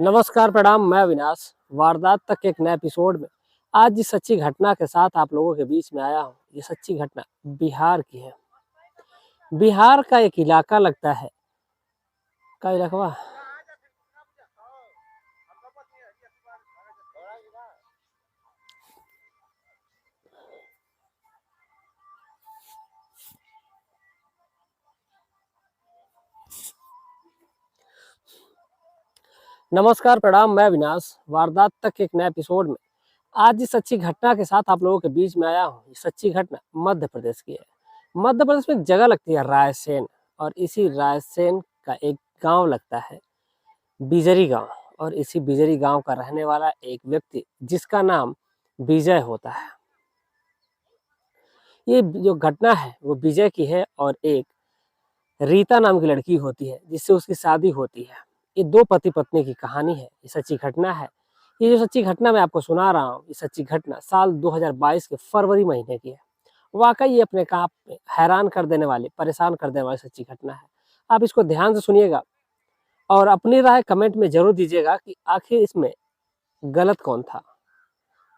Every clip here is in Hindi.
नमस्कार, प्रणाम। मैं अविनाश, वारदात तक के एक नए एपिसोड में आज जिस सच्ची घटना के साथ आप लोगों के बीच में आया हूँ, ये सच्ची घटना बिहार की है। बिहार का एक इलाका लगता है। का इलाका? नमस्कार, प्रणाम। मैं अविनाश, वारदात तक के एक नए एपिसोड में आज जिस सच्ची घटना के साथ आप लोगों के बीच में आया हूँ, ये सच्ची घटना मध्य प्रदेश की है। मध्य प्रदेश में एक जगह लगती है रायसेन, और इसी रायसेन का एक गांव लगता है बिजरी गांव। और इसी बिजरी गांव का रहने वाला एक व्यक्ति जिसका नाम विजय होता है। ये जो घटना है वो विजय की है, और एक रीता नाम की लड़की होती है जिससे उसकी शादी होती है। ये दो पति पत्नी की कहानी है, ये सच्ची घटना है। ये जो सच्ची घटना मैं आपको सुना रहा हूँ, ये सच्ची घटना साल 2022 के फरवरी महीने की है। वाकई ये अपने काम पे हैरान कर देने वाली, परेशान कर देने वाली सच्ची घटना है। आप इसको ध्यान से सुनिएगा और अपनी राय कमेंट में जरूर दीजिएगा कि आखिर इसमें गलत कौन था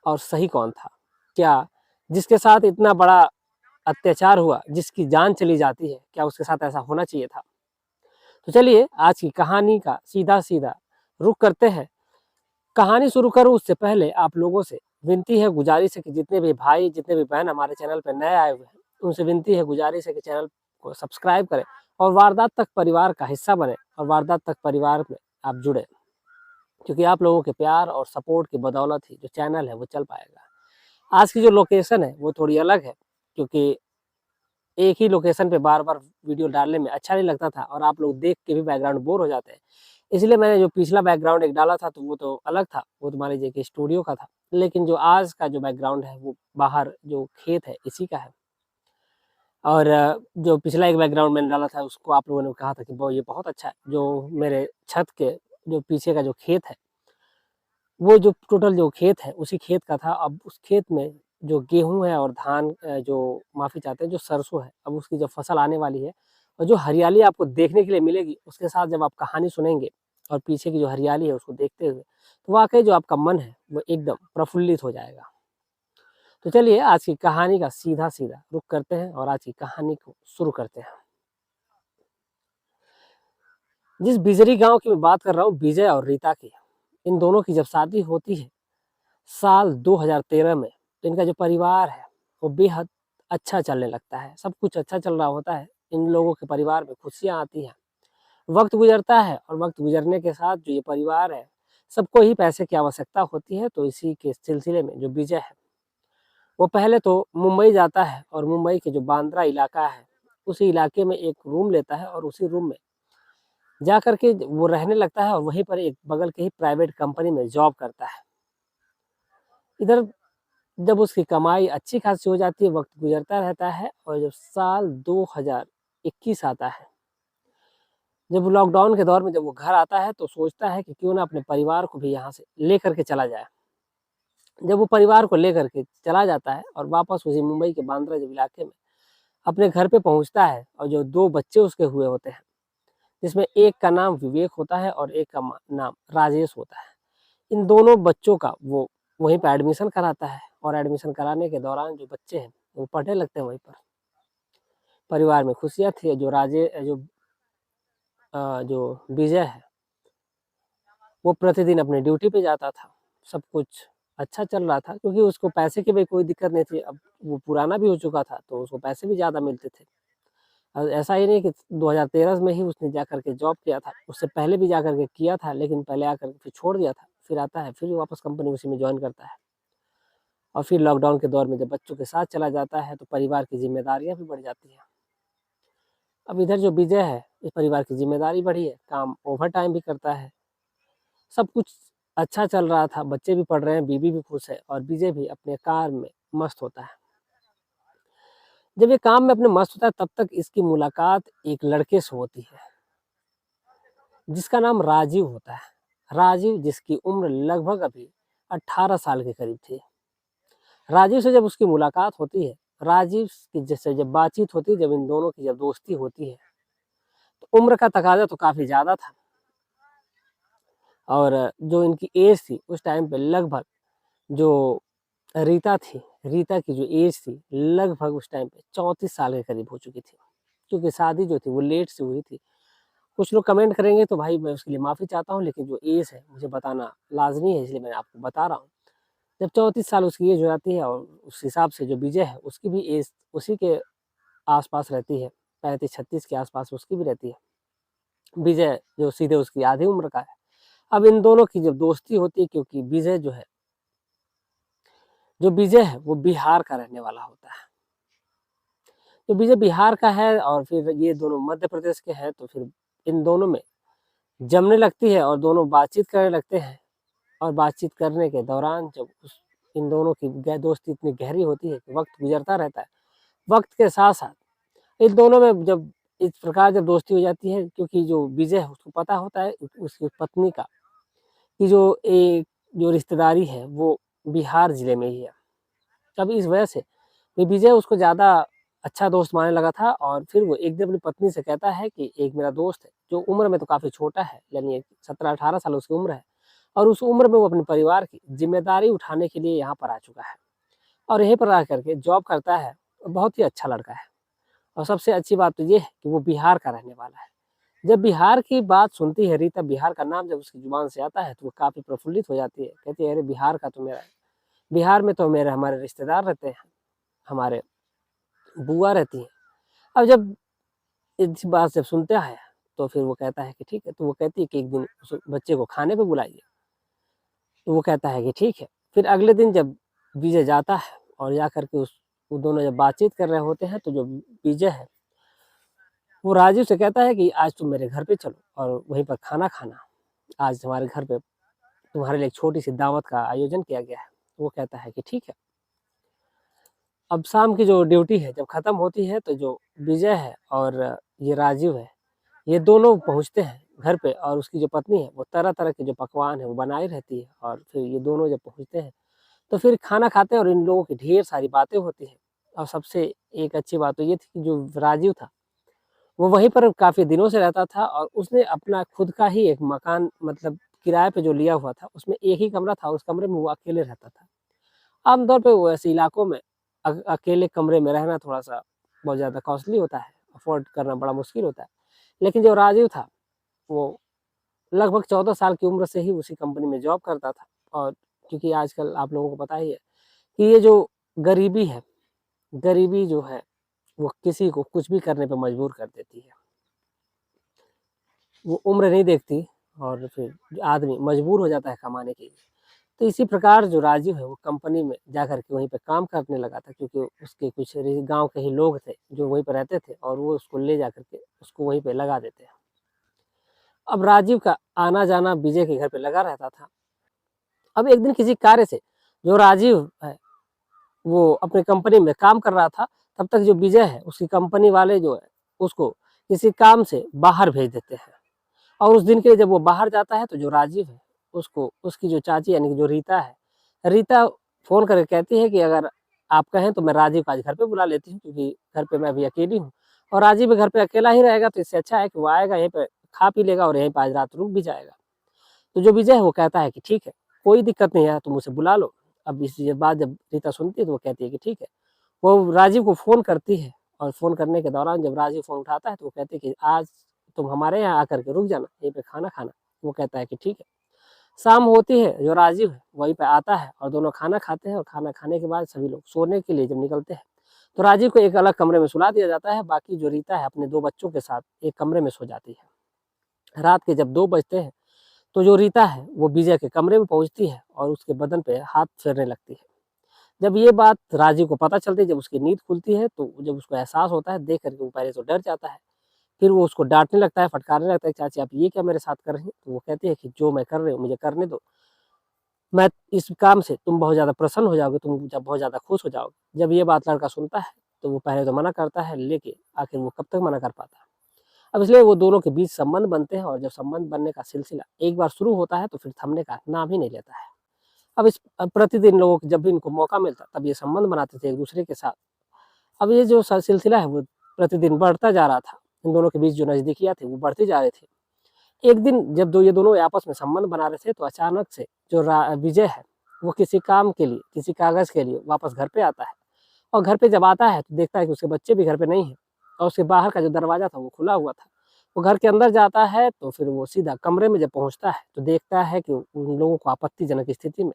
और सही कौन था। क्या जिसके साथ इतना बड़ा अत्याचार हुआ, जिसकी जान चली जाती है, क्या उसके साथ ऐसा होना चाहिए था? तो चलिए आज की कहानी का सीधा सीधा रुख करते हैं। कहानी शुरू करूं उससे पहले आप लोगों से विनती है, गुजारिश है कि जितने भी भाई, जितने भी बहन हमारे चैनल पर नए आए हुए हैं, उनसे विनती है, गुजारिश है कि चैनल को सब्सक्राइब करें और वारदात तक परिवार का हिस्सा बने और वारदात तक परिवार में आप जुड़े, क्योंकि आप लोगों के प्यार और सपोर्ट की बदौलत ही जो चैनल है वो चल पाएगा। आज की जो लोकेशन है वो थोड़ी अलग है, क्योंकि एक ही लोकेशन पे बार बार वीडियो डालने में अच्छा नहीं लगता था और आप लोग देख के भी बैकग्राउंड बोर हो जाते हैं। इसलिए मैंने जो पिछला बैकग्राउंड एक डाला था तो वो तो अलग था, वो तो मान लीजिए कि स्टूडियो का था। लेकिन जो आज का जो बैकग्राउंड है वो बाहर जो खेत है इसी का है। और जो पिछला एक बैकग्राउंड मैंने डाला था उसको आप लोगों ने कहा था कि वो ये बहुत अच्छा है। जो मेरे छत के जो पीछे का जो खेत है, वो जो टोटल जो खेत है उसी खेत का था। अब उस खेत में जो गेहूँ है और धान, जो माफ़ी चाहते हैं, जो सरसों है, अब उसकी जब फसल आने वाली है और जो हरियाली आपको देखने के लिए मिलेगी, उसके साथ जब आप कहानी सुनेंगे और पीछे की जो हरियाली है उसको देखते हुए, तो वाक़ई जो आपका मन है वो एकदम प्रफुल्लित हो जाएगा। तो चलिए आज की कहानी का सीधा-सीधा रुख करते हैं और आज की कहानी को शुरू करते हैं। जिस बिजरी गाँव की मैं बात कर रहा हूँ, विजय और रीता की, इन दोनों की जब शादी होती है साल 2013 में, तो इनका जो परिवार है वो बेहद अच्छा चलने लगता है। सब कुछ अच्छा चल रहा होता है, इन लोगों के परिवार में खुशियाँ आती हैं। वक्त गुजरता है और वक्त गुजरने के साथ जो ये परिवार है, सबको ही पैसे की आवश्यकता होती है। तो इसी के सिलसिले में जो विजय है वो पहले तो मुंबई जाता है और मुंबई के जो बांद्रा इलाका है उसी इलाके में एक रूम लेता है और उसी रूम में जा करके वो रहने लगता है और वहीं पर एक बगल के ही प्राइवेट कंपनी में जॉब करता है। इधर जब उसकी कमाई अच्छी खासी हो जाती है, वक्त गुजरता रहता है और जब साल 2021 आता है, जब लॉकडाउन के दौर में जब वो घर आता है तो सोचता है कि क्यों ना अपने परिवार को भी यहाँ से लेकर के चला जाए। जब वो परिवार को लेकर के चला जाता है और वापस उसी मुंबई के बांद्रा जब इलाके में अपने घर पे पहुँचता है, और जो 2 बच्चे उसके हुए होते हैं, जिसमें एक का नाम विवेक होता है और एक का नाम राजेश होता है। इन दोनों बच्चों का वो वहीं पे एडमिशन कराता है और एडमिशन कराने के दौरान जो बच्चे हैं वो पढ़ने लगते हैं वहीं पर। परिवार में खुशियाँ थी। जो विजय है वो प्रतिदिन अपनी ड्यूटी पे जाता था। सब कुछ अच्छा चल रहा था क्योंकि उसको पैसे की भी कोई दिक्कत नहीं थी। अब वो पुराना भी हो चुका था तो उसको पैसे भी ज़्यादा मिलते थे। ऐसा ही नहीं कि 2013 में ही उसने जा कर के जॉब किया था, उससे पहले भी जा कर के किया था, लेकिन पहले आकर के फिर छोड़ दिया था। फिर आता है, फिर वापस कंपनी उसी में जॉइन करता है। और फिर लॉकडाउन के दौर में जब बच्चों के साथ चला जाता है तो परिवार की ज़िम्मेदारियाँ भी बढ़ जाती हैं। अब इधर जो विजय है, इस परिवार की ज़िम्मेदारी बढ़ी है, काम ओवरटाइम भी करता है। सब कुछ अच्छा चल रहा था, बच्चे भी पढ़ रहे हैं, बीवी भी खुश है और विजय भी अपने काम में मस्त होता है। जब ये काम में अपने मस्त होता है तब तक इसकी मुलाकात एक लड़के से होती है जिसका नाम राजीव होता है। राजीव, जिसकी उम्र लगभग अभी 18 साल के करीब थी। राजीव से जब उसकी मुलाकात होती है, राजीव की जैसे जब बातचीत होती है, जब इन दोनों की जब दोस्ती होती है, तो उम्र का तकाजा तो काफ़ी ज़्यादा था और जो इनकी एज थी उस टाइम पे लगभग जो रीता थी, रीता की जो एज थी लगभग उस टाइम पे 34 साल के करीब हो चुकी थी, क्योंकि शादी जो थी वो लेट से हुई थी। कुछ लोग कमेंट करेंगे तो भाई मैं उसके लिए माफ़ी चाहता हूँ, लेकिन जो एज है मुझे बताना लाज़मी है, इसलिए मैं आपको बता रहा हूँ। जब 34 साल उसकी एज हो जाती है और उस हिसाब से जो विजय है उसकी भी एज उसी के आस-पास रहती है, 35-36 के आस-पास उसकी भी रहती है। विजय जो सीधे उसकी आधी उम्र का है। अब इन दोनों की जब दोस्ती होती है, क्योंकि विजय जो विजय है वो बिहार का रहने वाला होता है। तो विजय बिहार का है और फिर ये दोनों मध्य प्रदेश के हैं, तो फिर इन दोनों में जमने लगती है और दोनों बातचीत करने लगते हैं। और बातचीत करने के दौरान जब इन दोनों की दोस्ती इतनी गहरी होती है कि वक्त गुजरता रहता है। वक्त के साथ साथ इन दोनों में जब इस प्रकार जब दोस्ती हो जाती है, क्योंकि जो विजय है उसको पता होता है उसकी पत्नी का कि जो रिश्तेदारी है वो बिहार जिले में ही है। तब इस वजह से विजय उसको ज़्यादा अच्छा दोस्त मानने लगा था और फिर वो एक दिन अपनी पत्नी से कहता है कि एक मेरा दोस्त है जो उम्र में तो काफ़ी छोटा है, यानी 17-18 साल उसकी उम्र है, और उस उम्र में वो अपने परिवार की जिम्मेदारी उठाने के लिए यहाँ पर आ चुका है और यहीं पर रह करके जॉब करता है। बहुत ही अच्छा लड़का है और सबसे अच्छी बात तो ये है कि वो बिहार का रहने वाला है। जब बिहार की बात सुनती है रीता, बिहार का नाम जब उसकी जुबान से आता है तो वो काफ़ी प्रफुल्लित हो जाती है। कहती है, अरे बिहार का तो मेरा है, बिहार में तो मेरे हमारे रिश्तेदार रहते हैं, हमारे बुआ रहती हैं। अब जब इस बात जब सुनता है तो फिर वो कहता है कि ठीक है, तो वो कहती है कि एक दिन उस बच्चे को खाने पे बुलाइए। तो वो कहता है कि ठीक है। फिर अगले दिन जब विजय जाता है और जा कर के वो दोनों जब बातचीत कर रहे होते हैं, तो जो विजय है वो राजीव से कहता है कि आज तुम मेरे घर पे चलो और वहीं पर खाना खाना। आज हमारे घर पे तुम्हारे लिए एक छोटी-सी दावत का आयोजन किया गया है। वो कहता है कि ठीक है। अब शाम की जो ड्यूटी है जब खत्म होती है तो जो विजय है और ये राजीव है, ये दोनों पहुँचते हैं घर पे और उसकी जो पत्नी है वो तरह-तरह के जो पकवान है वो बनाई रहती है और फिर ये दोनों जब पहुँचते हैं तो फिर खाना खाते हैं और इन लोगों की ढेर सारी बातें होती हैं। और सबसे एक अच्छी बात तो ये थी कि जो राजीव था वो वहीं पर काफ़ी दिनों से रहता था और उसने अपना खुद का ही एक मकान मतलब किराए पे जो लिया हुआ था, उसमें एक ही कमरा था, उस कमरे में वो अकेले रहता था। आमतौर पे वो ऐसे इलाकों में अकेले कमरे में रहना थोड़ा-सा बहुत ज़्यादा कॉस्टली होता है, अफ़ोर्ड करना बड़ा मुश्किल होता है। लेकिन जो राजीव था, वो लगभग 14 साल की उम्र से ही उसी कंपनी में जॉब करता था और क्योंकि आजकल आप लोगों को पता ही है कि ये जो गरीबी है, गरीबी जो है, वो किसी को कुछ भी करने पे मजबूर कर देती है। वो उम्र नहीं देखती और फिर आदमी मजबूर हो जाता है कमाने के लिए। तो इसी प्रकार जो राजीव है वो कंपनी में जाकर के वहीं पे काम करने लगा था, क्योंकि उसके कुछ गाँव के ही लोग थे जो वहीं पे रहते थे और वो उसको ले जाकर के उसको वहीं पे लगा देते हैं। अब राजीव का आना-जाना विजय के घर पे लगा रहता था। अब एक दिन किसी कार्य से जो राजीव है वो अपनी कंपनी में काम कर रहा था, तब तक जो विजय है उसकी कंपनी वाले जो है उसको किसी काम से बाहर भेज देते हैं। और उस दिन के लिए जब वो बाहर जाता है तो जो राजीव है उसको उसकी जो चाची यानी कि जो रीता है, रीता फ़ोन करके कहती है कि अगर आप कहें तो मैं राजीव को आज घर पे बुला लेती हूँ, क्योंकि घर पे मैं अभी अकेली हूँ और राजीव भी घर पे अकेला ही रहेगा, तो इससे अच्छा है कि वो आएगा यहीं पे खा पी लेगा और यहीं पे आज रात रुक भी जाएगा। तो जो विजय है वो कहता है कि ठीक है, कोई दिक्कत नहीं है, तुम उसे बुला लो। अब इस ये बात जब रीता सुनती है तो वो कहती है कि ठीक है। वो राजीव को फ़ोन करती है और फ़ोन करने के दौरान जब राजीव फ़ोन उठाता है तो वो कहती है कि आज तुम हमारे यहाँ आकर के रुक जाना, यहीं पे खाना खाना। वो कहता है कि ठीक है। शाम होती है, जो राजीव है वहीं पे आता है और दोनों खाना खाते हैं और खाना खाने के बाद सभी लोग सोने के लिए जब निकलते हैं, तो राजीव को एक अलग कमरे में सुला दिया जाता है, बाकी जो रीता है अपने 2 बच्चों के साथ एक कमरे में सो जाती है। रात के जब 2 बजते हैं, तो जो रीता है वो विजय के कमरे में पहुँचती है और उसके बदन पे हाथ फेरने लगती है। जब ये बात राजीव को पता चलती है, जब उसकी नींद खुलती है, तो जब उसको एहसास होता है, देख कर के वो पहले तो डर जाता है। फिर वो उसको डाँटने लगता है, फटकारने लगता है, चाची आप ये क्या मेरे साथ कर रही हैं? तो वो कहती है कि जो मैं कर रही हूँ मुझे करने दो। मैं इस काम से तुम बहुत ज़्यादा प्रसन्न हो जाओगे, तुम जब बहुत ज़्यादा खुश हो जाओगे। जब ये बात लड़का सुनता है, तो वो पहले तो मना करता है, लेकिन आखिर वो कब तक मना कर पाता है। अब इसलिए वो दोनों के बीच संबंध बनते हैं और जब संबंध बनने का सिलसिला एक बार शुरू होता है, तो फिर थमने का नाम ही नहीं लेता है। अब प्रतिदिन लोगों को जब भी इनको मौका मिलता, तब ये संबंध बनाते थे एक-दूसरे के साथ। अब ये जो सिलसिला है वो प्रतिदिन बढ़ता जा रहा था। इन दोनों के बीच जो नज़दीकियाँ थी वो बढ़ती जा रही थी। एक दिन जब ये दोनों आपस में संबंध बना रहे थे तो अचानक से जो विजय है वो किसी काम के लिए, किसी कागज के लिए वापस घर पे आता है। और घर पे जब आता है तो देखता है कि उसके बच्चे भी घर पे नहीं है और उसके बाहर का जो दरवाजा था वो खुला हुआ था। वो घर के अंदर जाता है तो फिर वो सीधा कमरे में जब पहुंचता है तो देखता है कि उन लोगों को आपत्तिजनक स्थिति में।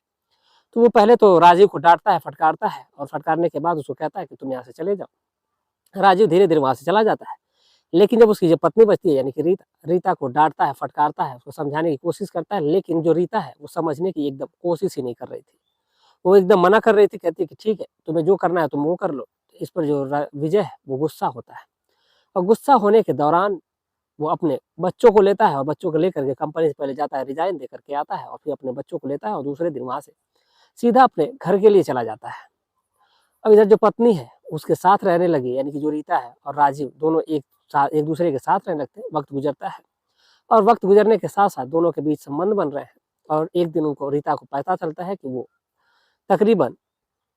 तो वो पहले तो राजीव को डांटता है, फटकारता है और फटकारने के बाद उसको कहता है कि तुम यहाँ से चले जाओ। राजीव धीरे धीरे वहां से चला जाता है। लेकिन जब उसकी जो पत्नी बचती है यानी कि रीता, रीता को डांटता है, फटकारता है, उसको समझाने की कोशिश करता है, लेकिन जो रीता है वो समझने की एकदम कोशिश ही नहीं कर रही थी। वो एकदम मना कर रही थी, कहती है कि ठीक है, तुम्हें जो करना है तुम वो कर लो। इस पर जो विजय है वो गुस्सा होता है और गुस्सा होने के दौरान वो अपने बच्चों को लेता है और बच्चों को लेकर के कंपनी से पहले जाता है, रिजाइन दे करके आता है और फिर अपने बच्चों को लेता है और दूसरे दिन वहां से सीधा अपने घर के लिए चला जाता है। अब इधर जो पत्नी है उसके साथ रहने लगी, यानी कि जो रीता है और राजीव दोनों एक दूसरे के साथ रहने लगते हैं। वक्त गुजरता है और वक्त गुजरने के साथ साथ दोनों के बीच संबंध बन रहे हैं और एक दिन उनको, रीता को पता चलता है कि वो तकरीबन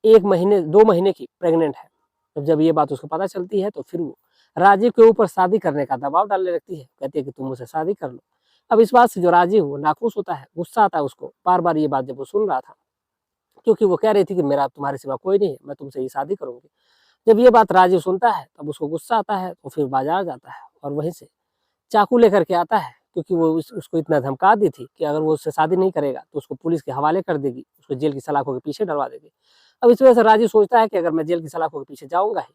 1 महीने 2 महीने की प्रेग्नेंट है। जब ये बात उसको पता चलती है तो फिर वो राजीव के ऊपर शादी करने का दबाव डालने लगती है, कहती है कि तुम मुझसे शादी कर लो। अब इस बात से जो राजीव वो नाखुश होता है, गुस्सा आता है उसको बार बार ये बात जब वो सुन रहा था, क्योंकि वो कह रही थी कि मेरा तुम्हारे सिवा कोई नहीं है, मैं तुमसे ही शादी करूंगी। जब ये बात राजीव सुनता है तब उसको गुस्सा आता है तो फिर बाजार जाता है और वहीं से चाकू लेकर के आता है, क्योंकि वो उसको इतना धमका दी थी कि अगर वो उससे शादी नहीं करेगा तो उसको पुलिस के हवाले कर देगी, उसको जेल की सलाखों के पीछे डलवा देगी। अब इस वजह से राजीव सोचता है कि अगर मैं जेल की सलाखों के पीछे जाऊंगा ही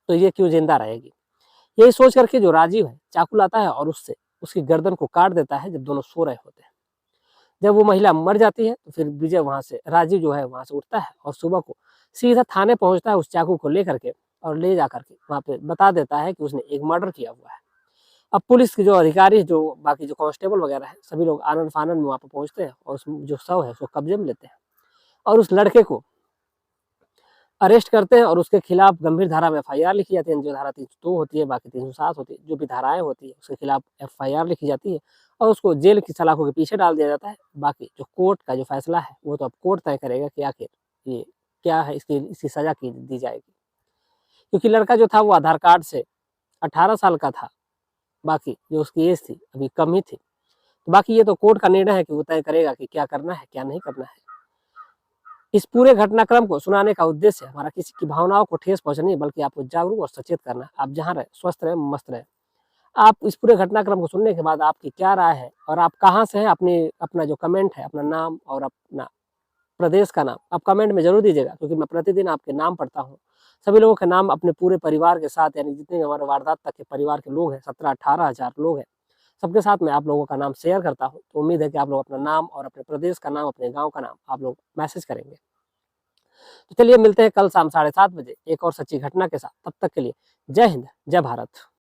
तो ये क्यों जिंदा रहेगी। यही सोच करके जो राजीव है चाकू लाता है और उससे उसकी गर्दन को काट देता है जब दोनों सो रहे होते हैं। जब वो महिला मर जाती है तो फिर विजय वहां से, राजीव जो है वहां से उठता है और सुबह को सीधा थाने पहुंचता है उस चाकू को लेकर के और ले जाकर के वहां पे बता देता है कि उसने एक मर्डर किया हुआ है। अब पुलिस के जो अधिकारी, जो बाकी जो कांस्टेबल वगैरह है, सभी लोग आनंद फानंद में वहां पे पहुंचते हैं और उस जो शव है उसको कब्जे में लेते हैं और उस लड़के को अरेस्ट करते हैं और उसके खिलाफ गंभीर धारा में एफआईआर लिखी जाती है। जो धारा 302 होती है, बाकी 307 होती है, जो भी धाराएं होती है उसके खिलाफ एफआईआर लिखी जाती है और उसको जेल की सलाखों के पीछे डाल दिया जाता है। बाकी जो कोर्ट का जो फैसला है वो तो अब कोर्ट तय करेगा कि आखिर ये क्या है, इसकी सजा की दी जाएगी। क्योंकि लड़का जो था वो आधार कार्ड से 18 साल का था, बाकी जो उसकी एज थी अभी कम ही थी। तो बाकी ये तो कोर्ट का निर्णय है कि वो तय करेगा कि क्या करना है क्या नहीं करना है। इस पूरे घटनाक्रम को सुनाने का उद्देश्य हमारा किसी की भावनाओं को ठेस पहुंचानी, बल्कि आपको जागरूक और सचेत करना है। आप जहाँ रहे स्वस्थ रहे, मस्त रहे। आप इस पूरे घटनाक्रम को सुनने के बाद आपकी क्या राय है और आप कहाँ से हैं, अपना जो कमेंट है, अपना नाम और अपना प्रदेश का नाम आप कमेंट में जरूर दीजिएगा, क्योंकि मैं प्रतिदिन आपके नाम पढ़ता हूँ। सभी लोगों के नाम अपने पूरे परिवार के साथ, यानी जितने हमारे वारदात तक के परिवार के लोग हैं, 17-18 हजार लोग हैं, सबके साथ मैं आप लोगों का नाम शेयर करता हूँ। तो उम्मीद है कि आप लोग अपना नाम और अपने प्रदेश का नाम, अपने गाँव का नाम आप लोग मैसेज करेंगे। तो चलिए मिलते हैं कल शाम 7:30 बजे एक और सच्ची घटना के साथ। तब तक के लिए जय हिंद, जय भारत।